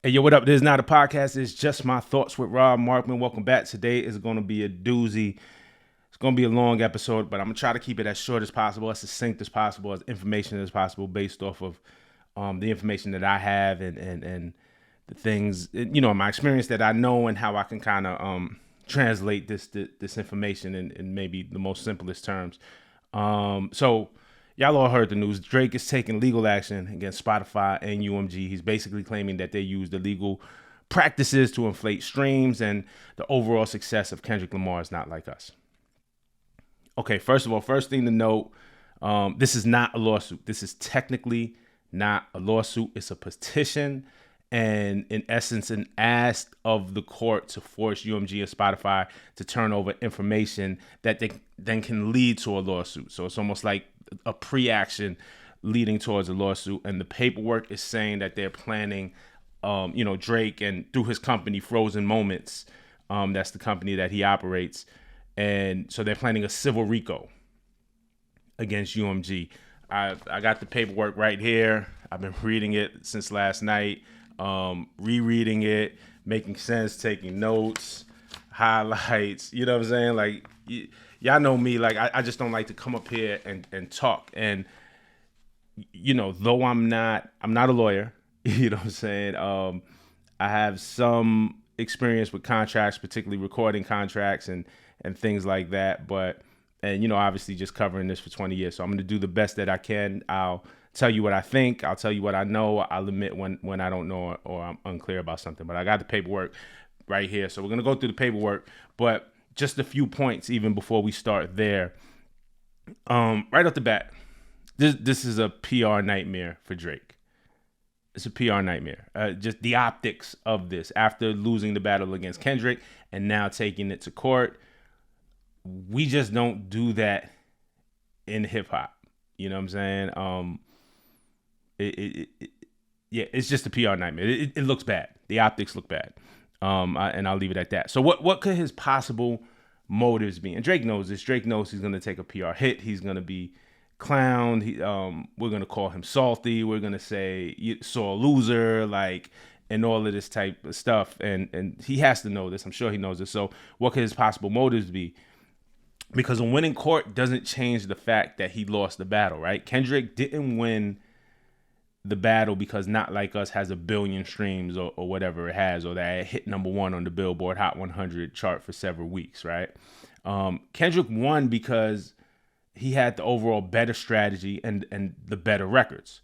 Hey, yo, what up? This is not a podcast. It's just my thoughts with Rob Markman. Welcome back. Today is going to be a doozy. It's going to be a long episode, but I'm going to try to keep it as short as possible, as succinct as possible, as information as possible, based off of the information that I have and the things, my experience that I know and how I can kind of translate this information in maybe the most simplest terms. So y'all all heard the news. Drake is taking legal action against Spotify and UMG. He's basically claiming that they used illegal practices to inflate streams, and the overall success of Kendrick Lamar is not like us. Okay, first of all, first thing to note, this is not a lawsuit. This is technically not a lawsuit. It's a petition, and in essence, an ask of the court to force UMG and Spotify to turn over information that they then can lead to a lawsuit. So it's almost like a pre-action leading towards a lawsuit. And the paperwork is saying that they're planning, Drake and through his company, Frozen Moments, that's the company that he operates. And so they're planning a civil RICO against UMG. I got the paperwork right here. I've been reading it since last night, rereading it, making sense, taking notes, highlights. You know what I'm saying? Like, y'all know me. Like, I just don't like to come up here and talk. And, though I'm not a lawyer, you know what I'm saying? I have some experience with contracts, particularly recording contracts and things like that. But obviously just covering this for 20 years. So I'm going to do the best that I can. I'll tell you what I think. I'll tell you what I know. I'll admit when I don't know or I'm unclear about something. But I got the paperwork right here. So we're going to go through the paperwork. But just a few points even before we start there. Right off the bat, this is a PR nightmare for Drake. It's a PR nightmare. Just the optics of this after losing the battle against Kendrick and now taking it to court. We just don't do that in hip hop. You know what I'm saying? It's just a PR nightmare. It looks bad. The optics look bad. And I'll leave it at that. So what could his possible motives be? And Drake knows this. Drake knows he's going to take a PR hit. He's going to be clowned. We're going to call him salty. We're going to say you saw a loser, and all of this type of stuff. And he has to know this. I'm sure he knows this. So what could his possible motives be? Because a win in court doesn't change the fact that he lost the battle, right? Kendrick didn't win the battle because Not Like Us has 1 billion streams or whatever it has, or that it hit number one on the Billboard Hot 100 chart for several weeks, right? Kendrick won because he had the overall better strategy and the better records,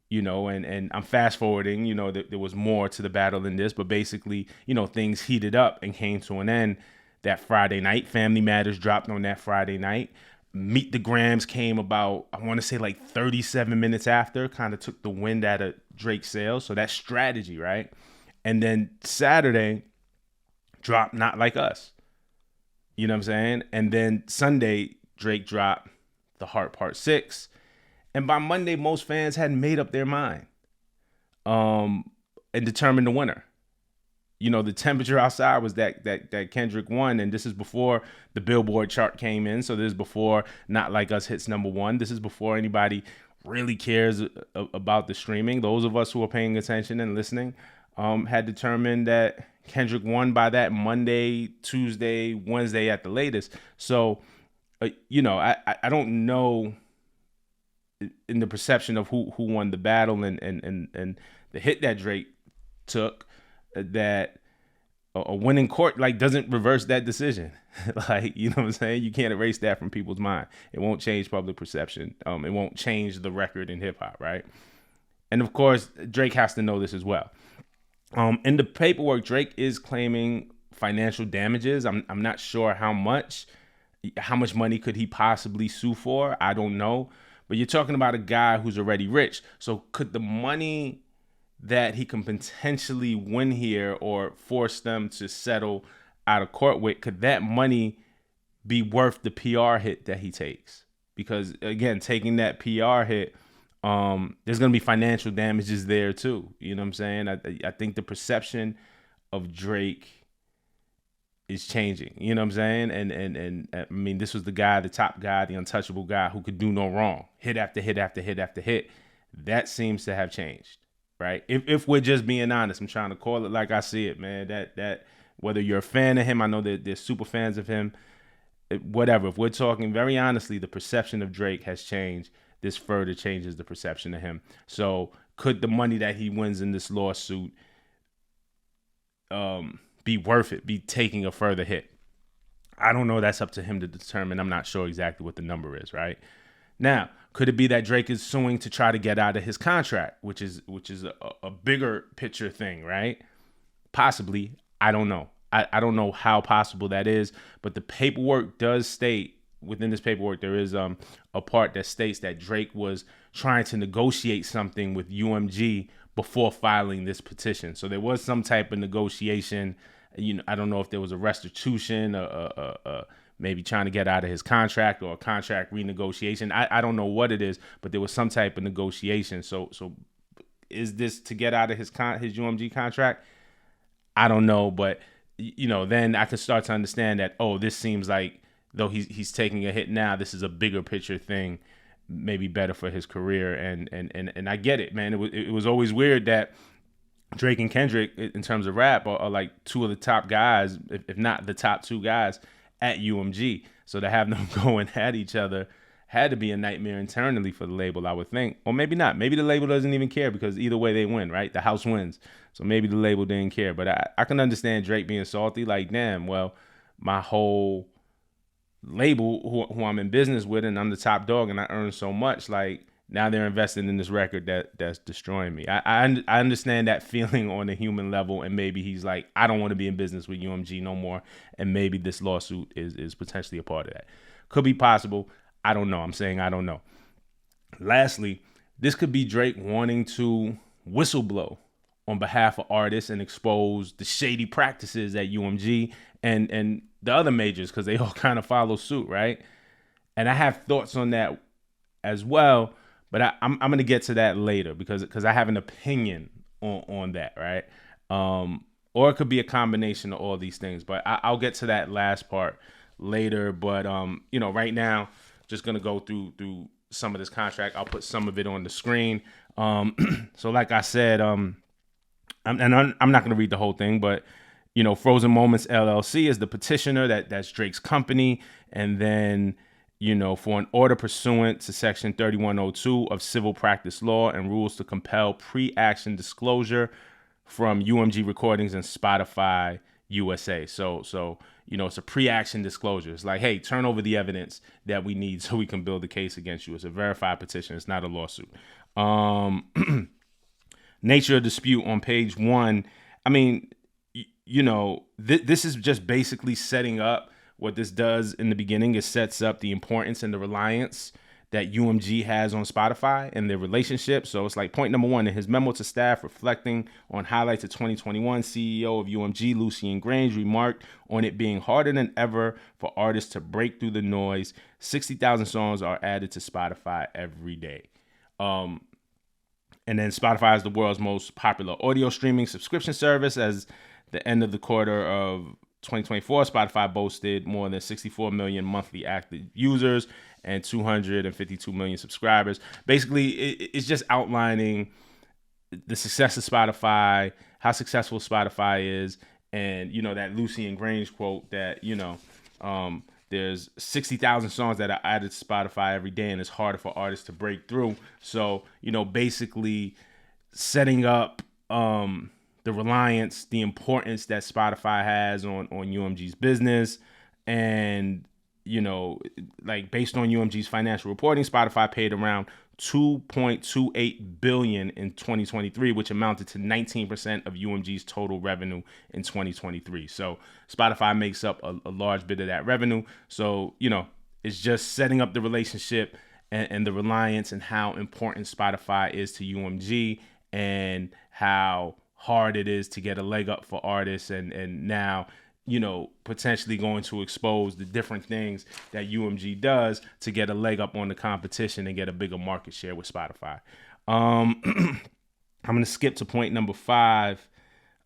and I'm fast forwarding, there was more to the battle than this, but basically, things heated up and came to an end that Friday night. Family Matters dropped on that Friday night. Meet the Grams came about, I want to say 37 minutes after, kind of took the wind out of Drake's sails. So that's strategy, right? And then Saturday dropped Not Like Us. You know what I'm saying? And then Sunday, Drake dropped The Heart Part 6. And by Monday, most fans hadn't made up their mind and determined the winner. The temperature outside was that Kendrick won, and this is before the Billboard chart came in. So this is before Not Like Us hits number one. This is before anybody really cares about the streaming. Those of us who are paying attention and listening had determined that Kendrick won by that Monday, Tuesday, Wednesday at the latest. So, I don't know in the perception of who won the battle and the hit that Drake took, that a win in court doesn't reverse that decision. You know what I'm saying? You can't erase that from people's mind. It won't change public perception. It won't change the record in hip hop, right? And of course, Drake has to know this as well. In the paperwork, Drake is claiming financial damages. I'm not sure how much money could he possibly sue for. I don't know. But you're talking about a guy who's already rich. So could the money that he can potentially win here or force them to settle out of court with, could that money be worth the PR hit that he takes? Because again, taking that PR hit, there's going to be financial damages there too. You know what I'm saying? I think the perception of Drake is changing. You know what I'm saying? And I mean, this was the guy, the top guy, the untouchable guy who could do no wrong. Hit after hit after hit after hit. That seems to have changed. right? If we're just being honest, I'm trying to call it like I see it, man. That whether you're a fan of him, I know that there's super fans of him, whatever. If we're talking very honestly, the perception of Drake has changed. This further changes the perception of him. So could the money that he wins in this lawsuit be worth it, be taking a further hit? I don't know. That's up to him to determine. I'm not sure exactly what the number is, right? Now, could it be that Drake is suing to try to get out of his contract, which is a bigger picture thing, right? Possibly. I don't know. I don't know how possible that is, but the paperwork does state, within this paperwork, there is a part that states that Drake was trying to negotiate something with UMG before filing this petition. So there was some type of negotiation. I don't know if there was a restitution, maybe trying to get out of his contract or a contract renegotiation. I don't know what it is, but there was some type of negotiation. So is this to get out of his UMG contract? I don't know, but then I can start to understand that, this seems like, though he's taking a hit now, this is a bigger picture thing, maybe better for his career. And I get it, man. It was always weird that Drake and Kendrick, in terms of rap, are like two of the top guys, if not the top two guys at UMG. So to have them going at each other had to be a nightmare internally for the label, I would think. Or maybe not. Maybe the label doesn't even care, because either way they win, right? The house wins. So maybe the label didn't care. But I can understand Drake being salty. Like, damn, well, my whole label who I'm in business with, and I'm the top dog and I earn so much, like, now they're investing in this record that's destroying me. I understand that feeling on a human level, and maybe he's like, I don't want to be in business with UMG no more, and maybe this lawsuit is potentially a part of that. Could be possible. I don't know. I'm saying I don't know. Lastly, this could be Drake wanting to whistleblow on behalf of artists and expose the shady practices at UMG and the other majors, because they all kind of follow suit, right? And I have thoughts on that as well, but I'm going to get to that later because I have an opinion on that, right? Or it could be a combination of all these things, but I'll get to that last part later. But right now, just going to go through some of this contract. I'll put some of it on the screen. So like I said, I'm not going to read the whole thing, but Frozen Moments LLC is the petitioner. That's Drake's company. And then, for an order pursuant to Section 3102 of Civil Practice Law and rules to compel pre-action disclosure from UMG Recordings and Spotify USA. So it's a pre-action disclosure. It's like, hey, turn over the evidence that we need so we can build a case against you. It's a verified petition. It's not a lawsuit. Nature of dispute on page 1. I mean, this is just basically setting up what this does in the beginning. It sets up the importance and the reliance that UMG has on Spotify and their relationship. So it's like point number 1 in his memo to staff reflecting on highlights of 2021, CEO of UMG, Lucien Grange, remarked on it being harder than ever for artists to break through the noise. 60,000 songs are added to Spotify every day. And then Spotify is the world's most popular audio streaming subscription service. As the end of the quarter of 2024, Spotify boasted more than 64 million monthly active users and 252 million subscribers. Basically, it's just outlining the success of Spotify, how successful Spotify is, and that Lucien Grange quote that there's 60,000 songs that are added to Spotify every day, and it's harder for artists to break through. So basically setting up the reliance, the importance that Spotify has on UMG's business. And, like based on UMG's financial reporting, Spotify paid around $2.28 billion in 2023, which amounted to 19% of UMG's total revenue in 2023. So Spotify makes up a large bit of that revenue. So, it's just setting up the relationship and the reliance and how important Spotify is to UMG and how hard it is to get a leg up for artists, and now potentially going to expose the different things that UMG does to get a leg up on the competition and get a bigger market share with Spotify. I'm going to skip to point number 5.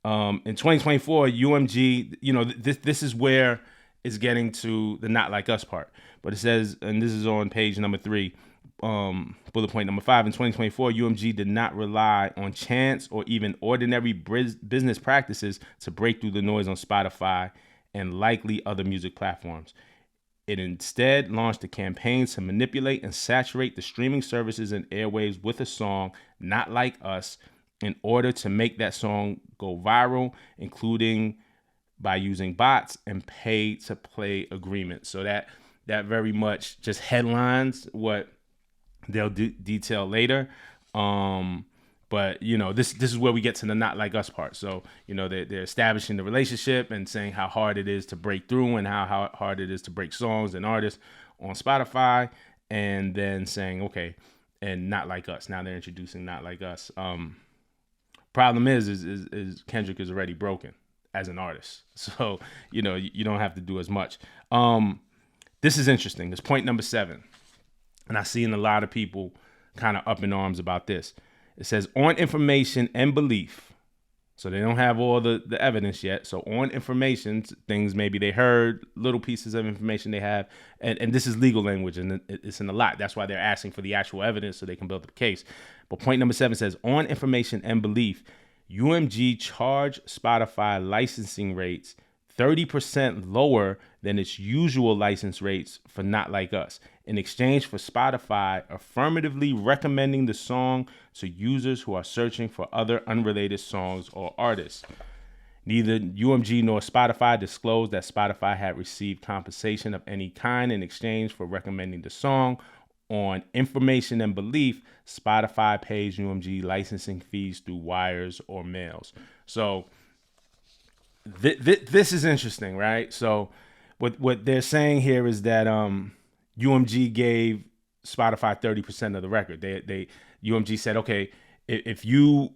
In 2024, UMG, this is where it's getting to the not like us part, but it says, and this is on page number 3, bullet point number 5, in 2024, UMG did not rely on chance or even ordinary business practices to break through the noise on Spotify and likely other music platforms. It instead launched a campaign to manipulate and saturate the streaming services and airwaves with a song not like us in order to make that song go viral, including by using bots and pay-to-play agreements. So that very much just headlines what they'll detail later. But, this is where we get to the not like us part. So, they're establishing the relationship and saying how hard it is to break through and how hard it is to break songs and artists on Spotify. And then saying, okay, and not like us. Now they're introducing not like us. Problem is Kendrick is already broken as an artist. So, you don't have to do as much. This is interesting. This point number 7. And I've seen a lot of people kind of up in arms about this. It says on information and belief. So they don't have all the evidence yet. So on information, things maybe they heard, little pieces of information they have. And this is legal language and it's in a lot. That's why they're asking for the actual evidence so they can build up a case. But point number 7 says on information and belief, UMG charged Spotify licensing rates 30% lower than its usual license rates for Not Like Us, in exchange for Spotify affirmatively recommending the song to users who are searching for other unrelated songs or artists. Neither UMG nor Spotify disclosed that Spotify had received compensation of any kind in exchange for recommending the song. On information and belief, Spotify pays UMG licensing fees through wires or mails. So this is interesting, right? So what they're saying here is that UMG gave Spotify 30% of the record. UMG said, okay, if you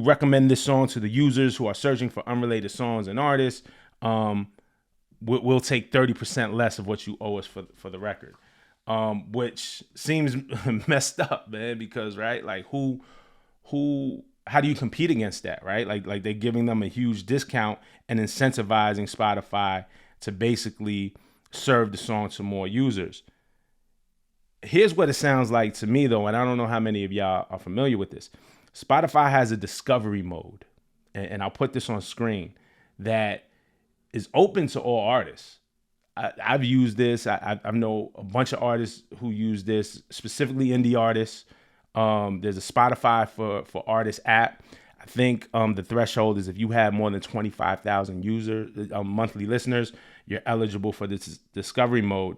recommend this song to the users who are searching for unrelated songs and artists, we'll take 30% less of what you owe us for the record, which seems messed up, man. Because right, like how do you compete against that, right? Like they're giving them a huge discount and incentivizing Spotify to basically serve the song to more users. Here's what it sounds like to me, though, and I don't know how many of y'all are familiar with this. Spotify has a discovery mode, and I'll put this on screen, that is open to all artists. I've used this. I know a bunch of artists who use this, specifically indie artists. There's a Spotify for artists app. I think the threshold is if you have more than 25,000 users, monthly listeners, you're eligible for this discovery mode.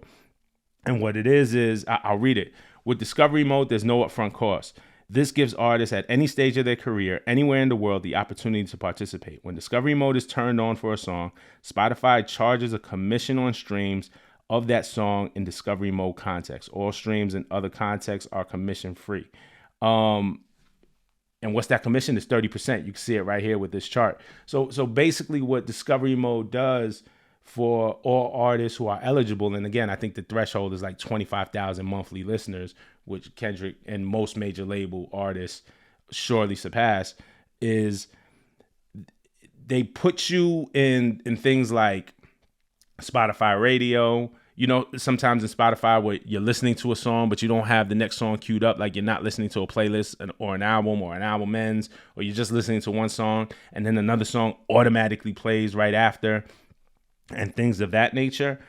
And what it is I'll read it. With discovery mode, there's no upfront cost. This gives artists at any stage of their career, anywhere in the world, the opportunity to participate. When discovery mode is turned on for a song, Spotify charges a commission on streams of that song in discovery mode context. All streams in other contexts are commission free. And what's that commission? Is 30%. You can see it right here with this chart. So basically what discovery mode does for all artists who are eligible, and again, I think the threshold is like 25,000 monthly listeners, which Kendrick and most major label artists surely surpass, is they put you in things like Spotify radio. Sometimes in Spotify where you're listening to a song, but you don't have the next song queued up, like you're not listening to a playlist or an album ends, or you're just listening to one song and then another song automatically plays right after, and things of that nature.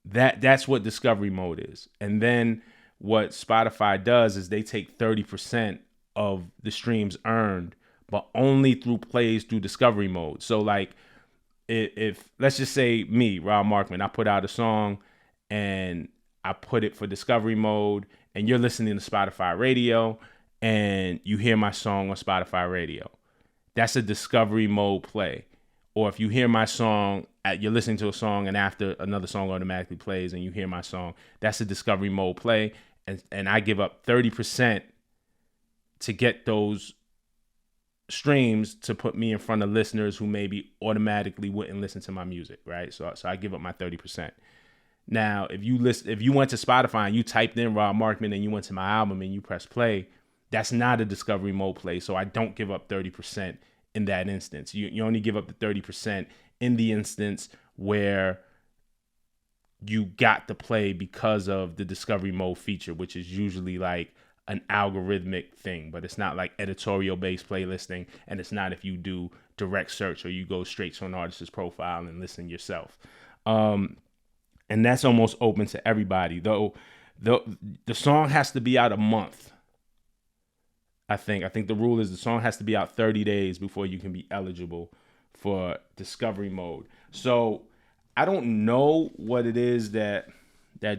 That's what discovery mode is. And then what Spotify does is they take 30% of the streams earned, but only through plays through discovery mode. So like, if let's just say me, Rob Markman, I put out a song and I put it for discovery mode, and you're listening to Spotify radio and you hear my song on Spotify radio, that's a discovery mode play. Or if you hear my song, you're listening to a song and after another song automatically plays and you hear my song, that's a discovery mode play. And I give up 30% to get those streams to put me in front of listeners who maybe automatically wouldn't listen to my music, right? So I give up my 30%. Now, if you went to Spotify and you typed in Rob Markman and you went to my album and you press play, that's not a discovery mode play. So I don't give up 30% in that instance. You only give up the 30% in the instance where you got to play because of the discovery mode feature, which is usually like an algorithmic thing, but it's not like editorial based playlisting, and it's not if you do direct search or you go straight to an artist's profile and listen yourself. And that's almost open to everybody, though. The song has to be out a month. I think the rule is the song has to be out 30 days before you can be eligible for discovery mode. So I don't know what it is that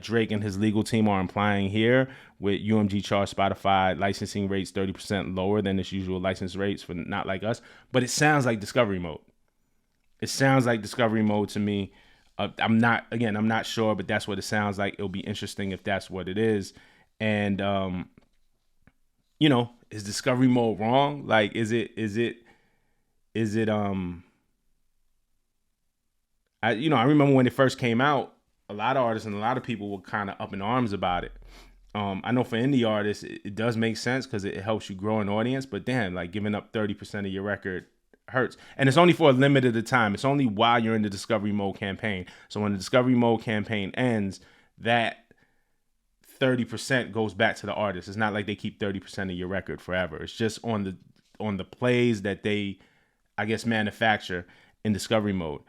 Drake and his legal team are implying here with UMG charge Spotify licensing rates 30% lower than its usual license rates for Not Like Us. But it sounds like discovery mode. It sounds like discovery mode to me. I'm not sure, but that's what it sounds like. It'll be interesting if that's what it is. And, is discovery mode wrong? Like, is it, I remember when it first came out, a lot of artists and a lot of people were kind of up in arms about it. I know for indie artists, it does make sense because it helps you grow an audience, but damn, like giving up 30% of your record hurts. And it's only for a limited time. It's only while you're in the discovery mode campaign. So when the discovery mode campaign ends, that 30% goes back to the artist. It's not like they keep 30% of your record forever. It's just on the plays that they, I guess, manufacture in discovery mode.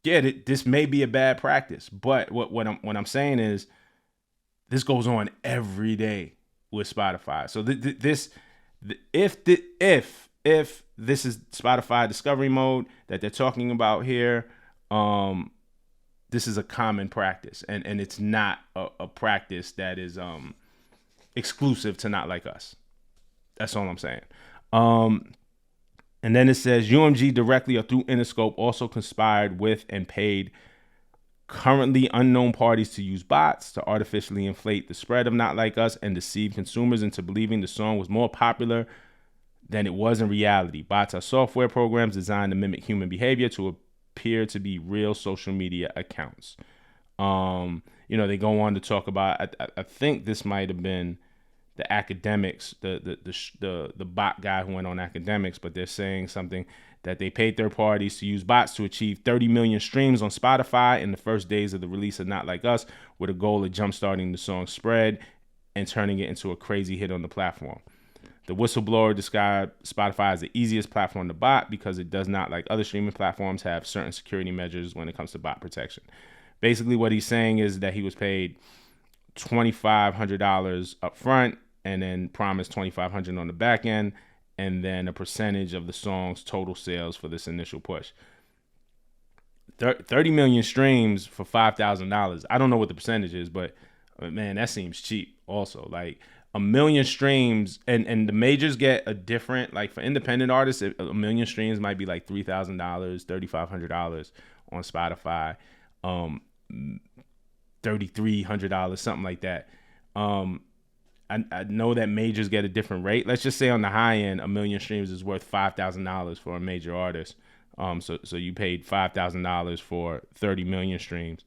This may be a bad practice, but what I'm saying is this goes on every day with Spotify. So if this is Spotify discovery mode that they're talking about here, this is a common practice, and it's not a practice that is exclusive to Not Like Us. That's all I'm saying. And then it says UMG directly or through Interscope also conspired with and paid currently unknown parties to use bots to artificially inflate the spread of Not Like Us and deceive consumers into believing the song was more popular than it was in reality. Bots are software programs designed to mimic human behavior to appear to be real social media accounts. They go on to talk about, I think this might have been the academics, the bot guy who went on academics, but they're saying something that they paid third parties to use bots to achieve 30 million streams on Spotify in the first days of the release of Not Like Us, with a goal of jumpstarting the song's spread and turning it into a crazy hit on the platform. The whistleblower described Spotify as the easiest platform to bot because it does not, like other streaming platforms, have certain security measures when it comes to bot protection. Basically, what he's saying is that he was paid $2,500 up front and then promised $2,500 on the back end, and then a percentage of the song's total sales for this initial push. 30 million streams for $5,000. I don't know what the percentage is, but man, that seems cheap also. Like 1 million streams, and the majors get a different, like for independent artists, 1 million streams might be like $3,000, $3,500 on Spotify, $3,300, something like that. I know that majors get a different rate. Let's just say on the high end, 1 million streams is worth $5,000 for a major artist. So you paid $5,000 for 30 million streams.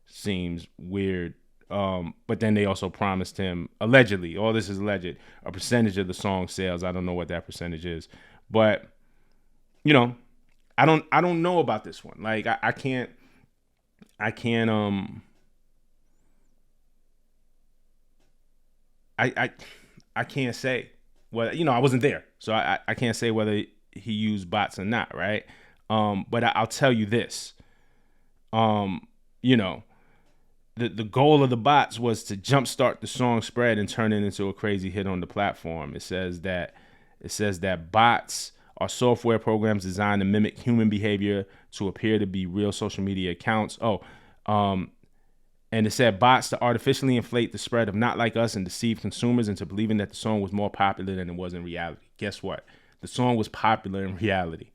Seems weird. But then they also promised him, allegedly, all this is alleged, a percentage of the song sales. I don't know what that percentage is, but I don't know about this one. Like I can't say whether, I wasn't there, so I can't say whether he used bots or not, right? But I'll tell you this, the goal of the bots was to jumpstart the song spread and turn it into a crazy hit on the platform. It says that bots are software programs designed to mimic human behavior to appear to be real social media accounts. And it said bots to artificially inflate the spread of Not Like Us and deceive consumers into believing that the song was more popular than it was in reality. Guess what? The song was popular in reality.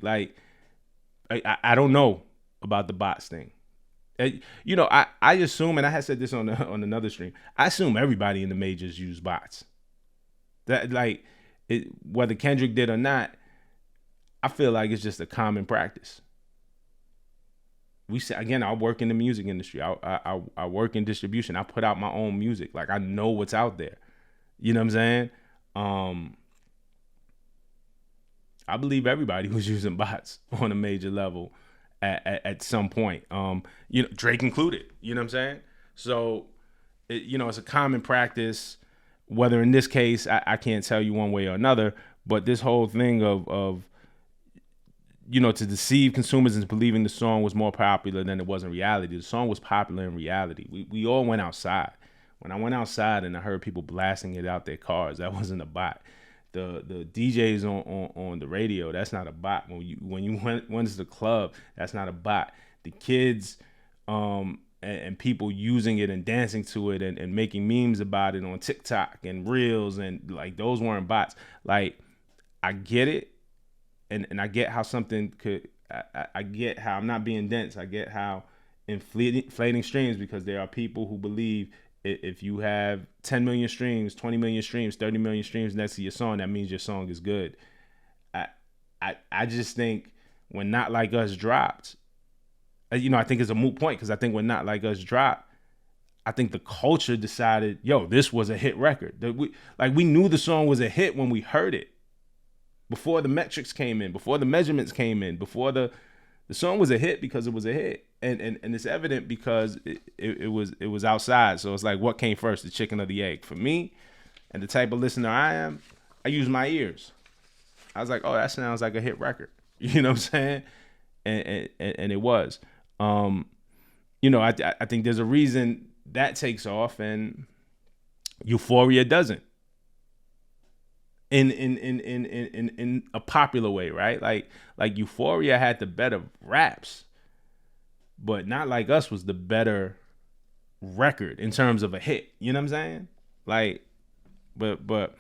Like, I don't know about the bots thing. I assume, and I had said this on another stream, I assume everybody in the majors use bots. That, like, whether Kendrick did or not, I feel like it's just a common practice. I work in the music industry. I work in distribution. I put out my own music. Like, I know what's out there. You know what I'm saying? I believe everybody was using bots on a major level at some point. Drake included. You know what I'm saying? So, it's a common practice. Whether in this case, I can't tell you one way or another, but this whole thing of to deceive consumers into believing the song was more popular than it was in reality. The song was popular in reality. We all went outside. When I went outside and I heard people blasting it out their cars, that wasn't a bot. The DJs on the radio, that's not a bot. When you went to the club, that's not a bot. The kids and people using it and dancing to it and making memes about it on TikTok and Reels, and like those weren't bots. Like, I get it, and I get how something could. I get how I'm not being dense. I get how inflating streams, because there are people who believe if you have 10 million streams, 20 million streams, 30 million streams next to your song, that means your song is good. I just think when Not Like Us dropped, I think it's a moot point, because I think when Not Like Us dropped, I think the culture decided, this was a hit record. We knew the song was a hit when we heard it. Before the metrics came in, before the measurements came in, before the song was a hit because it was a hit. And it's evident because it was outside. So it's like, what came first, the chicken or the egg? For me, and the type of listener I am, I use my ears. I was like, oh, that sounds like a hit record. You know what I'm saying? And it was. I think there's a reason that takes off and Euphoria doesn't. In a popular way, right? Like Euphoria had the better raps, but Not Like Us was the better record in terms of a hit. You know what I'm saying? Like, but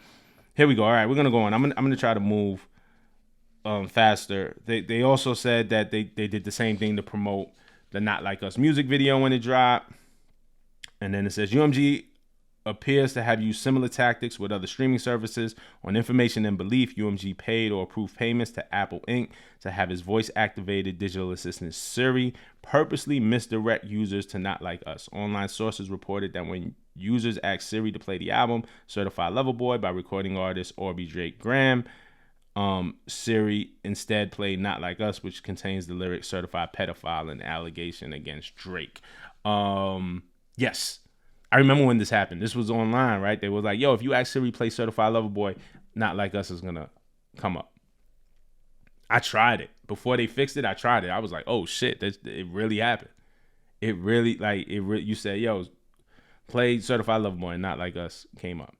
here we go. All right, we're gonna go on. I'm gonna try to move faster. They also said that they did the same thing to promote the Not Like Us music video when it dropped. And then it says UMG appears to have used similar tactics with other streaming services. On information and belief, UMG paid or approved payments to Apple Inc. to have his voice-activated digital assistant Siri purposely misdirect users to Not Like Us. Online sources reported that when users asked Siri to play the album Certified Lover Boy by recording artist Orby Drake Graham, Siri instead played Not Like Us, which contains the lyric Certified Pedophile, an allegation against Drake. Yes. I remember when this happened. This was online, right? They was like, if you ask Siri play Certified Lover Boy, Not Like Us is going to come up. I tried it. Before they fixed it, I tried it. I was like, oh, shit, it really happened. It really, you said, play Certified Lover Boy and Not Like Us came up.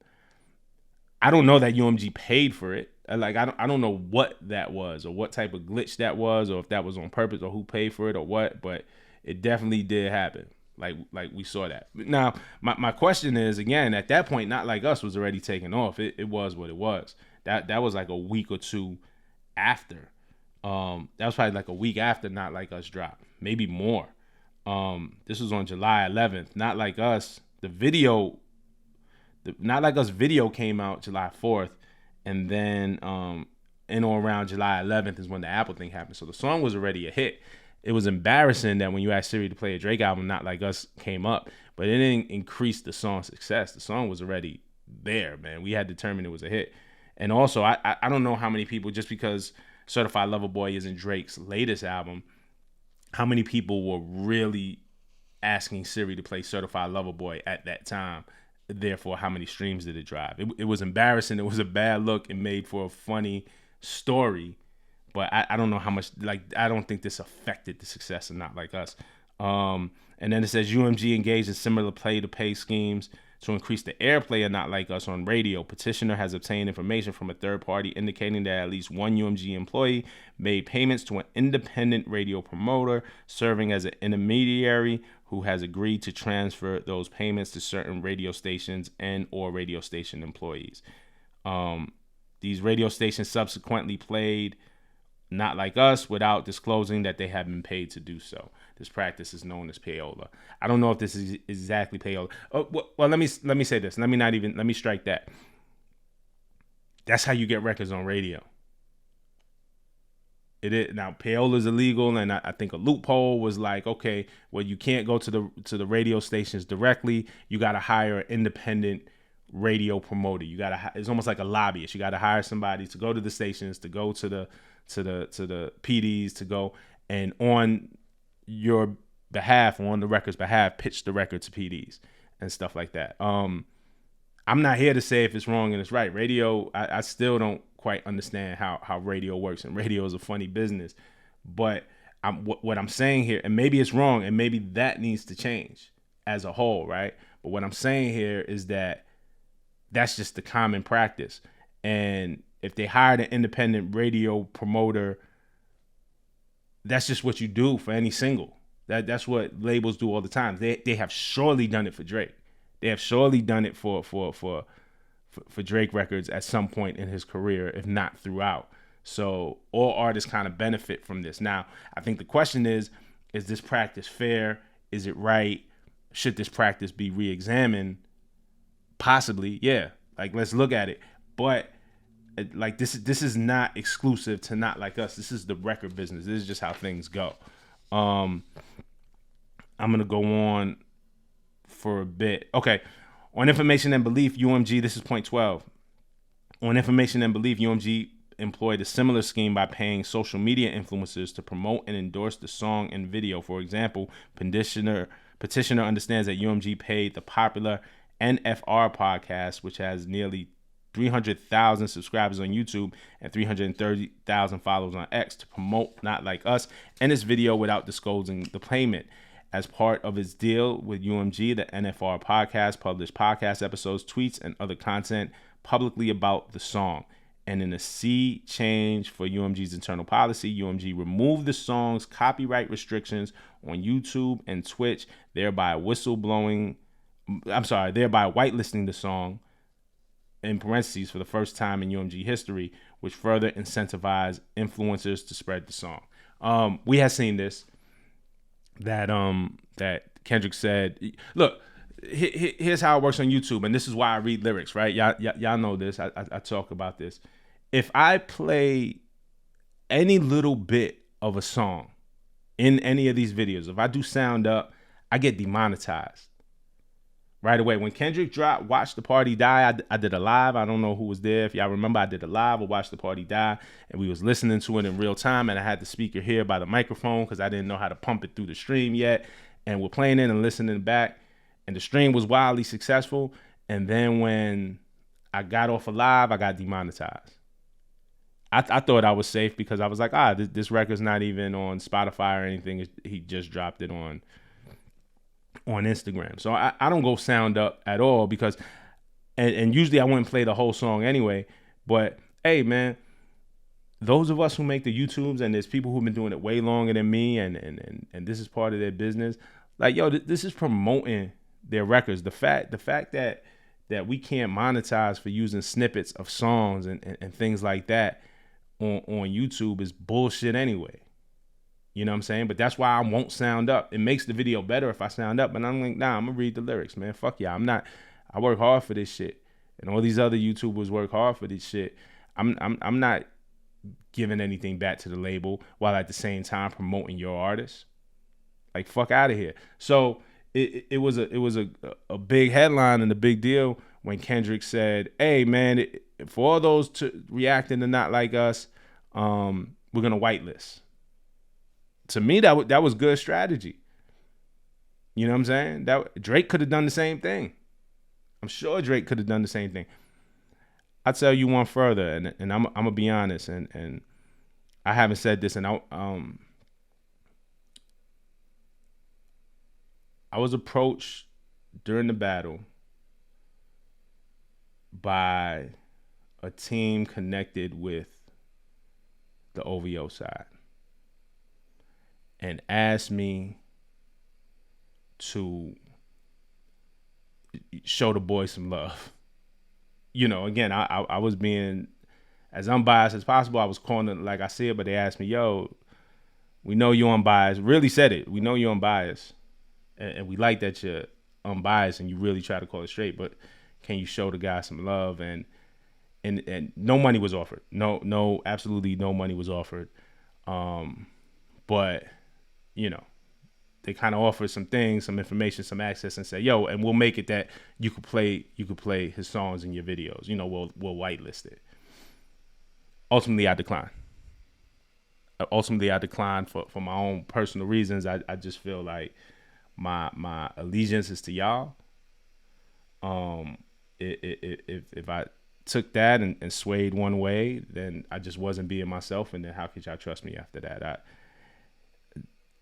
I don't know that UMG paid for it. I don't know what that was or what type of glitch that was, or if that was on purpose or who paid for it or what, but it definitely did happen. Like we saw that. Now, my question is, again, at that point, Not Like Us was already taken off. It was what it was. That was like a week or two after. That was probably like a week after Not Like Us dropped, maybe more. This was on July 11th. Not Like Us, the Not Like Us video came out July 4th, and then in or around July 11th is when the Apple thing happened. So the song was already a hit. It was embarrassing that when you asked Siri to play a Drake album, Not Like Us came up, but it didn't increase the song's success. The song was already there, man. We had determined it was a hit. And also, I don't know how many people, just because Certified Lover Boy isn't Drake's latest album, how many people were really asking Siri to play Certified Lover Boy at that time. Therefore, how many streams did it drive? It was embarrassing. It was a bad look. It made for a funny story. But I don't know how much, I don't think this affected the success of Not Like Us. And then it says UMG engaged in similar pay-to-pay schemes to increase the airplay of Not Like Us on radio. Petitioner has obtained information from a third party indicating that at least one UMG employee made payments to an independent radio promoter serving as an intermediary who has agreed to transfer those payments to certain radio stations and or radio station employees. These radio stations subsequently played Not Like Us without disclosing that they have been paid to do so. This practice is known as payola. I don't know if this is exactly payola. Oh, well, let me say this. Let me strike that. That's how you get records on radio. It is now, payola is illegal, and I think a loophole was like, okay, well, you can't go to the radio stations directly. You got to hire an independent radio promoter. You got to. It's almost like a lobbyist. You got to hire somebody to go to the stations, to go to the PDs, to go and on your behalf, on the record's behalf, pitch the record to PDs and stuff like that. I'm not here to say if it's wrong and it's right. Radio, I still don't quite understand how radio works, and radio is a funny business. But what I'm saying here, and maybe it's wrong, and maybe that needs to change as a whole, right? But what I'm saying here is that that's just the common practice. And if they hired an independent radio promoter, that's just what you do for any single. That's what labels do all the time. They have surely done it for Drake. They have surely done it for Drake records at some point in his career, if not throughout. So all artists kind of benefit from this. Now, I think the question is this practice fair? Is it right? Should this practice be re-examined? Possibly, yeah. Like, let's look at it. But like this is not exclusive to Not Like Us. This is the record business. This is just how things go. I'm gonna go on for a bit. Okay. On information and belief, UMG, this is point 12. On information and belief, UMG employed a similar scheme by paying social media influencers to promote and endorse the song and video. For example, Petitioner understands that UMG paid the popular NFR podcast, which has nearly 300,000 subscribers on YouTube and 330,000 followers on X, to promote Not Like Us and its video without disclosing the payment. As part of its deal with UMG, the NFR podcast published podcast episodes, tweets, and other content publicly about the song. And in a sea change for UMG's internal policy, UMG removed the song's copyright restrictions on YouTube and Twitch, thereby whitelisting the song, in parentheses, for the first time in UMG history, which further incentivized influencers to spread the song. We have seen this, that Kendrick said, look, here's how it works on YouTube, and this is why I read lyrics, right? Y'all know this. I talk about this. If I play any little bit of a song in any of these videos, if I do sound up, I get demonetized right away. When Kendrick dropped Watch the Party Die, I did a live. I don't know who was there. If y'all remember, I did a live of Watch the Party Die, and we was listening to it in real time, and I had the speaker here by the microphone because I didn't know how to pump it through the stream yet. And we're playing it and listening back, and the stream was wildly successful. And then when I got off of live, I got demonetized. I thought I was safe because I was like, this record's not even on Spotify or anything. He just dropped it on Instagram. So I don't go sound up at all because, and usually I wouldn't play the whole song anyway. But hey, man, those of us who make the YouTubes, and there's people who've been doing it way longer than me, and this is part of their business. Like, yo, this is promoting their records. The fact that we can't monetize for using snippets of songs and things like that on YouTube is bullshit anyway. You know what I'm saying? But that's why I won't sound up. It makes the video better if I sound up. But I'm like, nah, I'm gonna read the lyrics, man. Fuck yeah. I work hard for this shit. And all these other YouTubers work hard for this shit. I'm not giving anything back to the label while at the same time promoting your artist. Like, fuck out of here. So it was a big headline and a big deal when Kendrick said, hey man, for all those reacting to Not Like Us, we're gonna whitelist. To me, that was good strategy. You know what I'm saying? That Drake could have done the same thing. I'm sure Drake could have done the same thing. I'll tell you one further, and I'm gonna be honest, and I haven't said this, and I was approached during the battle by a team connected with the OVO side and asked me to show the boys some love. You know, again, I was being as unbiased as possible. I was calling it like I see it, but they asked me, yo, we know you're unbiased. Really said it. We know you're unbiased. And we like that you're unbiased and you really try to call it straight, but can you show the guy some love? And no money was offered. No, absolutely no money was offered. But, you know, they kind of offered some things, some information, some access, and say, yo, and we'll make it that you could play his songs in your videos. You know, we'll whitelist it. Ultimately, I declined. ultimately I declined for my own personal reasons. I just feel like my allegiance is to y'all. If I took that and swayed one way, then I just wasn't being myself. And then how could y'all trust me after that?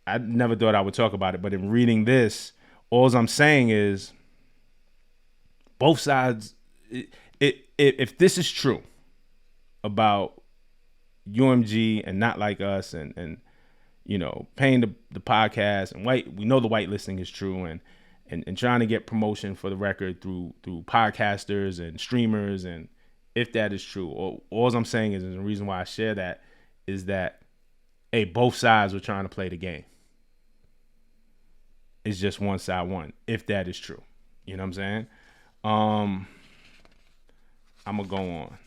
I never thought I would talk about it, but in reading this, all I'm saying is both sides. If this is true about UMG and Not Like Us and paying the podcast and we know the whitelisting is true and trying to get promotion for the record through podcasters and streamers, and if that is true, all I'm saying is, and the reason why I share that is that both sides were trying to play the game. It's just one side won, if that is true. You know what I'm saying? I'm gonna go on.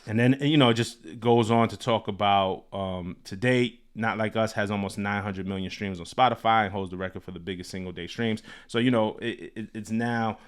And then, it just goes on to talk about to date, Not Like Us has almost 900 million streams on Spotify and holds the record for the biggest single day streams. So, it's now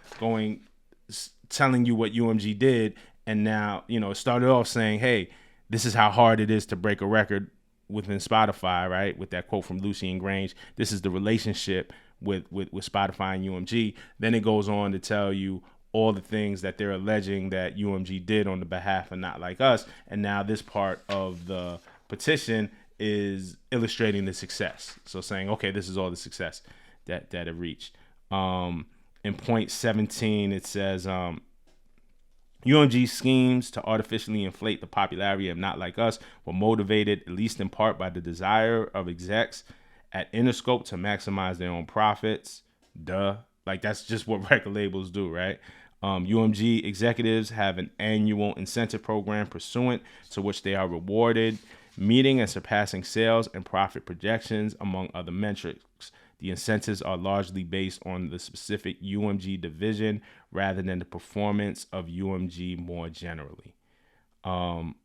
telling you what UMG did. And now, it started off saying, hey, this is how hard it is to break a record within Spotify, right? With that quote from Lucy and Grange. This is the relationship with Spotify and UMG. Then it goes on to tell you all the things that they're alleging that UMG did on the behalf of Not Like Us. And now this part of the petition is illustrating the success. So saying, okay, this is all the success that it reached. In point 17, it says, UMG schemes to artificially inflate the popularity of Not Like Us were motivated, at least in part, by the desire of execs at Interscope to maximize their own profits. Duh. Like, that's just what record labels do, right? UMG executives have an annual incentive program pursuant to which they are rewarded, meeting and surpassing sales and profit projections, among other metrics. The incentives are largely based on the specific UMG division rather than the performance of UMG more generally. That's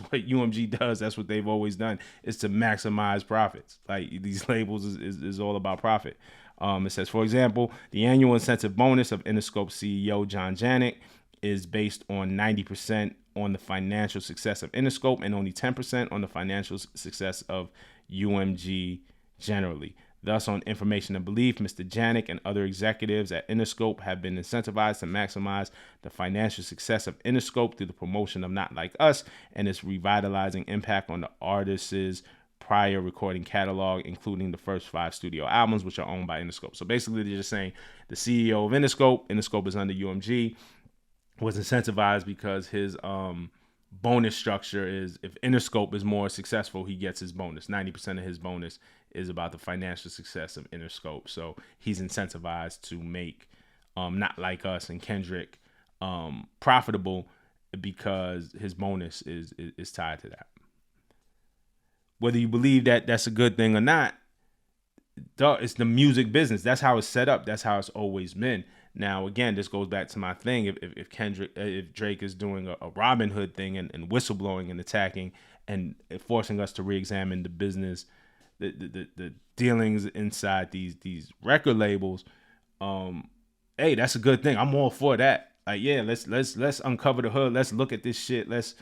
what UMG does. That's what they've always done, is to maximize profits. Like, these labels is all about profit. It says, for example, the annual incentive bonus of Interscope CEO John Janik is based on 90% on the financial success of Interscope and only 10% on the financial success of UMG generally. Thus, on information and belief, Mr. Janik and other executives at Interscope have been incentivized to maximize the financial success of Interscope through the promotion of Not Like Us and its revitalizing impact on the artist's prior recording catalog, including the first 5 studio albums, which are owned by Interscope. So basically, they're just saying the CEO of Interscope is under UMG, was incentivized because his bonus structure is, if Interscope is more successful, he gets his bonus. 90% of his bonus is about the financial success of Interscope. So he's incentivized to make Not Like Us and Kendrick profitable because his bonus is tied to that. Whether you believe that that's a good thing or not, it's the music business. That's how it's set up. That's how it's always been. Now, again, this goes back to my thing. If Drake is doing a Robin Hood thing and whistleblowing and attacking and forcing us to reexamine the business, the dealings inside these record labels, hey, that's a good thing. I'm all for that. Like, yeah, let's uncover the hood. Let's look at this shit. Let's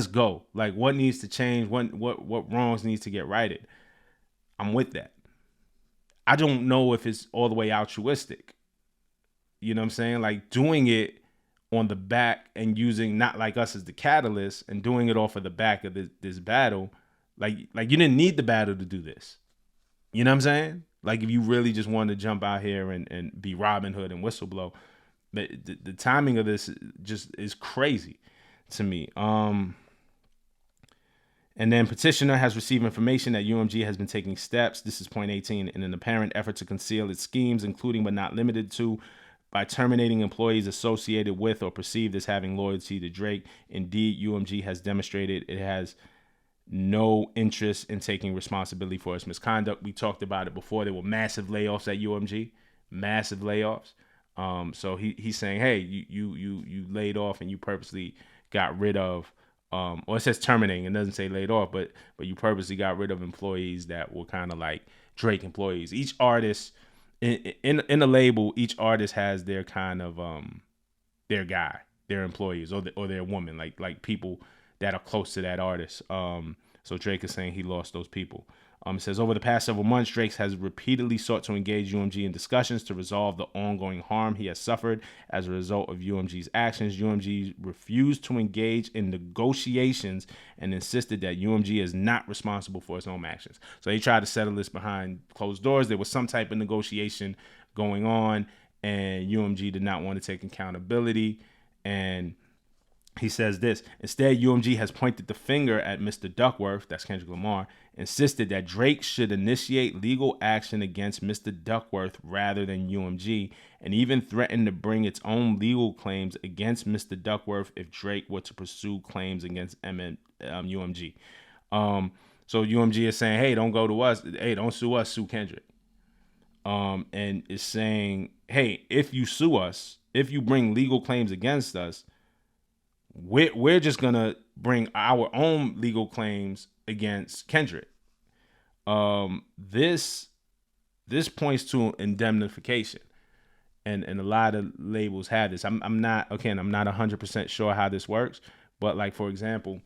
go. Like, what needs to change? What wrongs needs to get righted? I'm with that. I don't know if it's all the way altruistic. You know what I'm saying? Like, doing it on the back and using Not Like Us as the catalyst and doing it off of the back of this battle. Like you didn't need the battle to do this. You know what I'm saying? Like, if you really just wanted to jump out here and be Robin Hood and whistleblow, the timing of this just is crazy to me. And then petitioner has received information that UMG has been taking steps, this is point 18, in an apparent effort to conceal its schemes, including but not limited to by terminating employees associated with or perceived as having loyalty to Drake. Indeed, UMG has demonstrated it has no interest in taking responsibility for its misconduct. We talked about it before. There were massive layoffs at UMG, massive layoffs. So he's saying, hey, you laid off and you purposely got rid of, or it says terminating. It doesn't say laid off, but you purposely got rid of employees that were kind of like Drake employees. Each artist in a label, each artist has their kind of their guy, their employees, or their woman, like people that are close to that artist. So Drake is saying he lost those people. It says, over the past several months, Drake has repeatedly sought to engage UMG in discussions to resolve the ongoing harm he has suffered as a result of UMG's actions. UMG refused to engage in negotiations and insisted that UMG is not responsible for its own actions. So they tried to settle this behind closed doors. There was some type of negotiation going on, and UMG did not want to take accountability. And he says this: instead, UMG has pointed the finger at Mr. Duckworth, that's Kendrick Lamar, insisted that Drake should initiate legal action against Mr. Duckworth rather than UMG, and even threatened to bring its own legal claims against Mr. Duckworth if Drake were to pursue claims against UMG. So UMG is saying, hey, don't go to us. Hey, don't sue us, sue Kendrick. And is saying, hey, if you sue us, if you bring legal claims against us, we're just gonna bring our own legal claims against Kendrick. This points to indemnification, and a lot of labels have this. I'm not 100% sure how this works, but like, for example,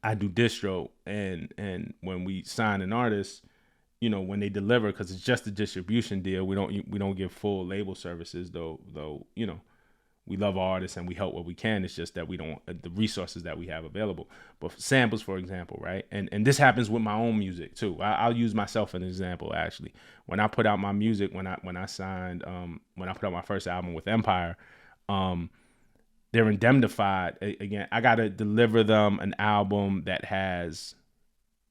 I do distro, and when we sign an artist, when they deliver, because it's just a distribution deal, we don't give full label services, though we love artists and we help what we can. It's just that we don't, the resources that we have available. But for samples, for example, right? And this happens with my own music too. I'll use myself as an example, actually. When I put out my music, when I put out my first album with Empire, they're indemnified. Again, I got to deliver them an album that has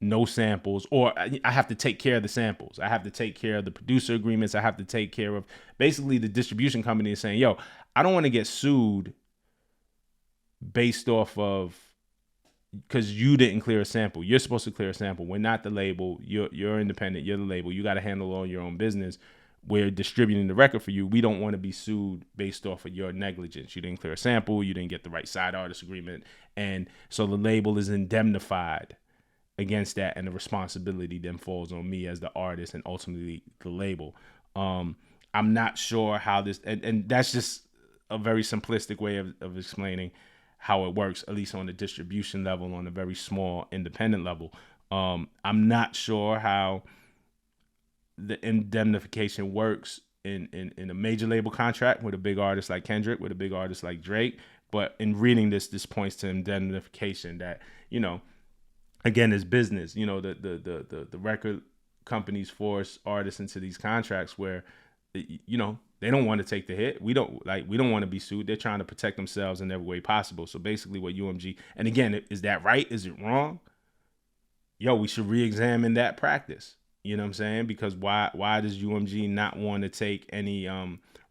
no samples, or I have to take care of the samples. I have to take care of the producer agreements. I have to take care of basically the distribution company is saying, yo, I don't want to get sued based off of, because you didn't clear a sample. You're supposed to clear a sample. We're not the label. You're independent. You're the label. You got to handle all your own business. We're distributing the record for you. We don't want to be sued based off of your negligence. You didn't clear a sample. You didn't get the right side artist agreement. And so the label is indemnified against that, and the responsibility then falls on me as the artist and ultimately the label. I'm not sure how this, and that's just a very simplistic way of explaining how it works, at least on the distribution level, on a very small independent level. I'm not sure how the indemnification works in a major label contract with a big artist like Kendrick, with a big artist like Drake. But in reading this points to indemnification that, again, is business. The record companies force artists into these contracts where, they don't want to take the hit. We don't want to be sued. They're trying to protect themselves in every way possible. So basically what UMG, and again, is that right? Is it wrong? Yo, we should re-examine that practice. You know what I'm saying? Because why does UMG not want to take any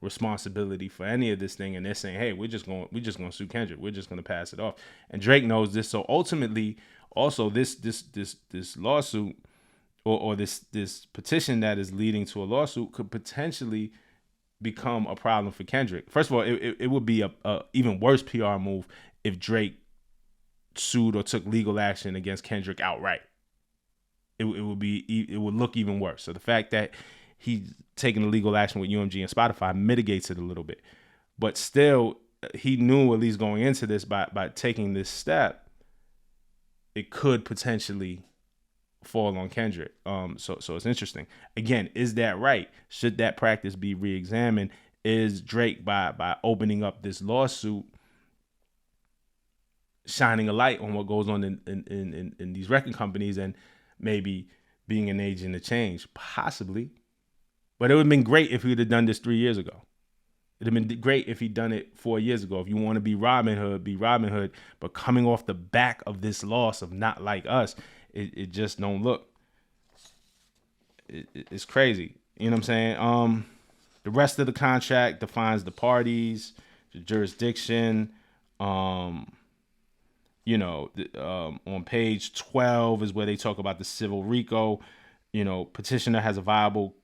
responsibility for any of this thing? And they're saying, hey, we're just going to sue Kendrick. We're just going to pass it off. And Drake knows this. So ultimately, also this lawsuit or this petition that is leading to a lawsuit could potentially become a problem for Kendrick. First of all, it would be a even worse PR move if Drake sued or took legal action against Kendrick outright. It would look even worse. So the fact that he's taking the legal action with UMG and Spotify mitigates it a little bit. But still, he knew, at least going into this, by taking this step, it could potentially fall on Kendrick. So it's interesting. Again, is that right? Should that practice be re-examined? Is Drake, by opening up this lawsuit, shining a light on what goes on in these record companies and maybe being an agent of change? Possibly. But it would have been great if he would have done this 3 years ago. It'd have been great if he'd done it 4 years ago. If you want to be Robin Hood, be Robin Hood. But coming off the back of this loss of Not Like Us, it just don't look. It's crazy. You know what I'm saying? The rest of the contract defines the parties, the jurisdiction. On page 12 is where they talk about the civil RICO. Petitioner has a viable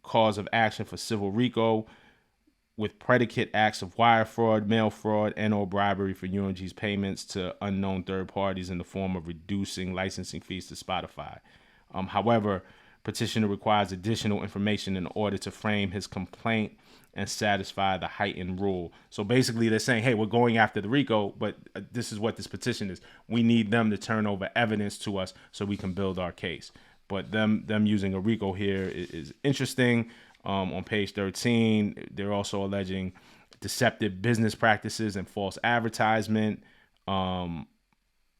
cause of action for civil RICO with predicate acts of wire fraud, mail fraud, and or bribery for UMG's payments to unknown third parties in the form of reducing licensing fees to Spotify. However, petitioner requires additional information in order to frame his complaint and satisfy the heightened rule. So basically they're saying, hey, we're going after the RICO, but this is what this petition is. We need them to turn over evidence to us so we can build our case. But them using a RICO here is interesting. On page 13, they're also alleging deceptive business practices and false advertisement,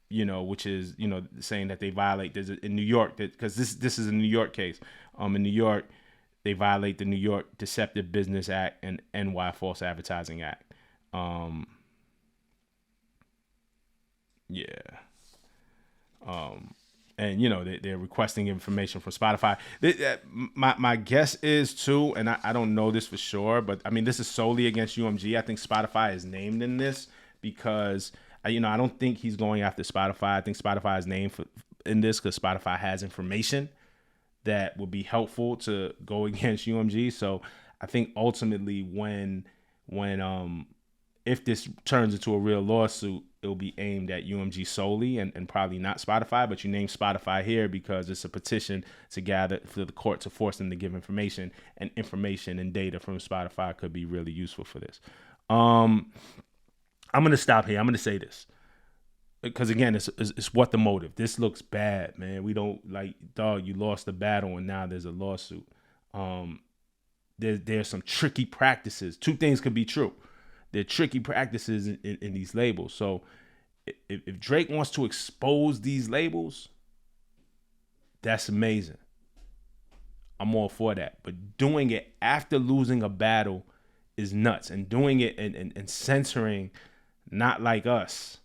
which is, saying that they violate, in New York, because this is a New York case. In New York, they violate the New York Deceptive Business Act and NY False Advertising Act. And they're requesting information from Spotify. My guess is too, and I don't know this for sure, but I mean, this is solely against UMG. I think Spotify is named in this because I don't think he's going after Spotify. I think Spotify is named in this because Spotify has information that would be helpful to go against UMG. So I think ultimately when if this turns into a real lawsuit, it'll be aimed at UMG solely and probably not Spotify. But you name Spotify here because it's a petition to gather for the court to force them to give information, and information and data from Spotify could be really useful for this. I'm going to stop here. I'm going to say this because, again, it's what the motive. This looks bad, man. We don't dog, you lost the battle and now there's a lawsuit. There's some tricky practices. Two things could be true. There are tricky practices in these labels. So if Drake wants to expose these labels, that's amazing. I'm all for that. But doing it after losing a battle is nuts. And doing it and censoring Not Like Us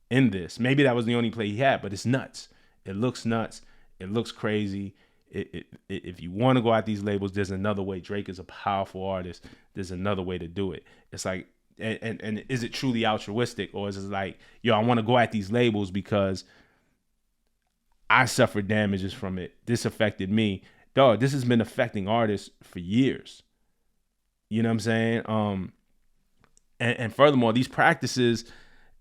in this. Maybe that was the only play he had, but it's nuts. It looks nuts. It looks crazy. If you want to go at these labels, there's another way. Drake is a powerful artist. There's another way to do it. It's like, and is it truly altruistic, or is it like, I want to go at these labels because I suffered damages from it. This affected me. Dog, this has been affecting artists for years. You know what I'm saying? And furthermore, these practices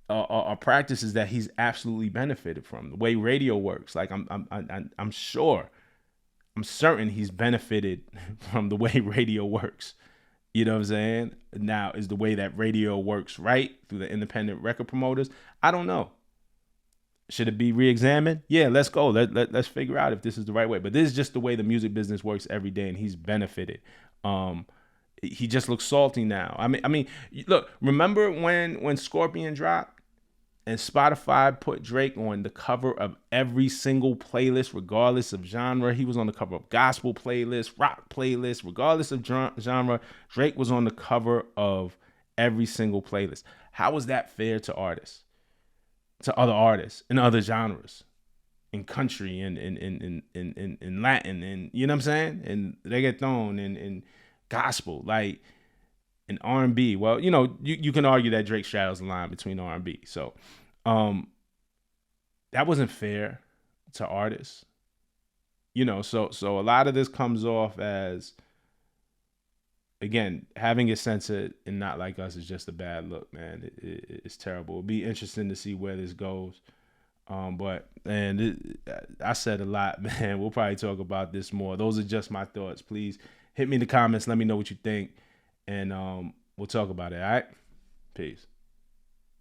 are practices that he's absolutely benefited from. The way radio works, like I'm certain he's benefited from the way radio works. You know what I'm saying? Now, is the way that radio works right through the independent record promoters? I don't know. Should it be re-examined? Yeah, let's go. Let's figure out if this is the right way. But this is just the way the music business works every day, and he's benefited. He just looks salty now. I mean, look, remember when Scorpion dropped and Spotify put Drake on the cover of every single playlist, regardless of genre? He was on the cover of gospel playlists, rock playlists, regardless of genre. Drake was on the cover of every single playlist. How is that fair to artists, to other artists in other genres, in country and in Latin, and you know what I'm saying, and reggaeton and gospel, like in R&B? Well, you can argue that Drake straddles the line between R&B. So that wasn't fair to artists. So a lot of this comes off as, again, having it censored and Not Like Us is just a bad look, man. It's terrible. It'll be interesting to see where this goes. I said a lot, man. We'll probably talk about this more. Those are just my thoughts. Please hit me in the comments. Let me know what you think. And we'll talk about it. All right? Peace.